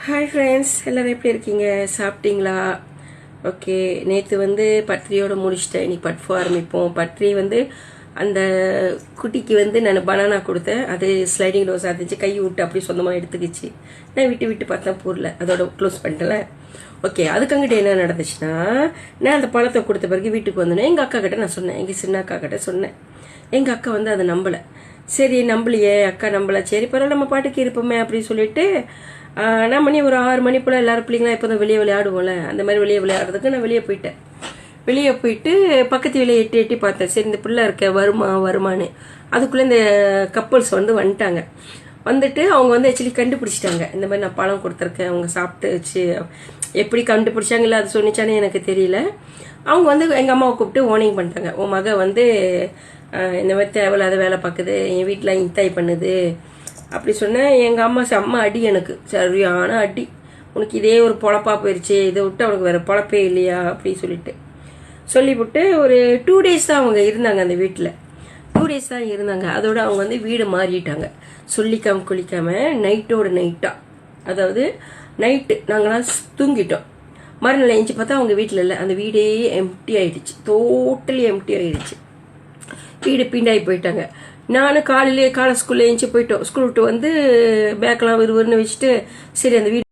Hi friends, எல்லோரும் எப்படி இருக்கீங்க? சாப்பிட்டீங்களா? ஓகே, நேற்று பட்ரியோடு முடிச்சிட்டேன். இன்னைக்கு பட்ஃபோ ஆரம்பிப்போம். பட்ரி அந்த குட்டிக்கு நான் பனானா கொடுத்தேன். அது ஸ்லைடிங் டோஸ் ஆச்சு, கை விட்டு அப்படி சொந்தமாக எடுத்துக்கிச்சு. நான் விட்டு பார்த்தேன், பூரில் அதோட க்ளோஸ் பண்ணிட்டல. ஓகே, அதுக்கங்கிட்ட என்ன நடந்துச்சுன்னா, நான் அந்த பழத்தை கொடுத்த பிறகு வீட்டுக்கு வந்தோன்னே எங்கள் அக்கா கிட்ட நான் சொன்னேன், எங்கள் சின்ன அக்கா கிட்ட சொன்னேன். எங்கள் அக்கா அதை நம்பலை. சரி, நம்பலையே அக்கா நம்பலை, சரி பரவாயில்ல நம்ம பாட்டுக்கு இருப்போமே அப்படின்னு சொல்லிட்டு நான் மணி ஒரு 6 மணி போல் எல்லாரும் பிள்ளைங்களாம் இப்போ தான் வெளியே விளையாடுவோம்ல, அந்த மாதிரி வெளியே விளையாடுறதுக்கு நான் வெளியே போயிட்டேன். வெளியே போயிட்டு பக்கத்து வெளியே எட்டி எட்டி பார்த்தேன். சரி இந்த பிள்ளை இருக்க வருமானு. அதுக்குள்ளே இந்த கப்பல்ஸ் வந்துட்டாங்க. வந்துட்டு அவங்க ஆக்சுவலி கண்டுபிடிச்சிட்டாங்க, இந்த மாதிரி நான் பழம் கொடுத்துருக்கேன், அவங்க சாப்பிட்டு வச்சு. எப்படி கண்டுபிடிச்சாங்க இல்லை அது சொன்னிச்சானே எனக்கு தெரியல. அவங்க எங்கள் அம்மாவை கூப்பிட்டு வார்னிங் பண்ணிட்டாங்க, உன் மக இந்த மாதிரி தேவையில்லாத வேலை பார்க்குது, என் வீட்டில் இந்தாய் பண்ணுது அப்படி சொன்னேன். எங்கள் அம்மா செம்ம அடி, எனக்கு சரியான அடி. உனக்கு இதே ஒரு பொழப்பா போயிடுச்சு, இதை விட்டு அவனுக்கு வேற பொழப்பே இல்லையா அப்படி சொல்லிவிட்டு ஒரு 2 days தான் அவங்க இருந்தாங்க அந்த வீட்டில். 2 days தான் இருந்தாங்க. அதோட அவங்க வீடு மாறிட்டாங்க. சொல்லிக்காம குளிக்காம நைட்டோட நைட்டா, அதாவது நைட்டு நாங்களாம் தூங்கிட்டோம். மறுநாள் எழுந்து பார்த்தா அவங்க வீட்டில் இல்லை. அந்த வீடே எம்டி ஆயிடுச்சு, டோட்டலி எம்டி ஆயிடுச்சு. வீடு பிண்டாகி போயிட்டாங்க. நானும் காலை ஸ்கூல்ல எழுந்து போயிட்டோம். ஸ்கூல் விட்டு பேக்கெல்லாம் விறுவிறுன்னு வச்சுட்டு சரி அந்த வீடு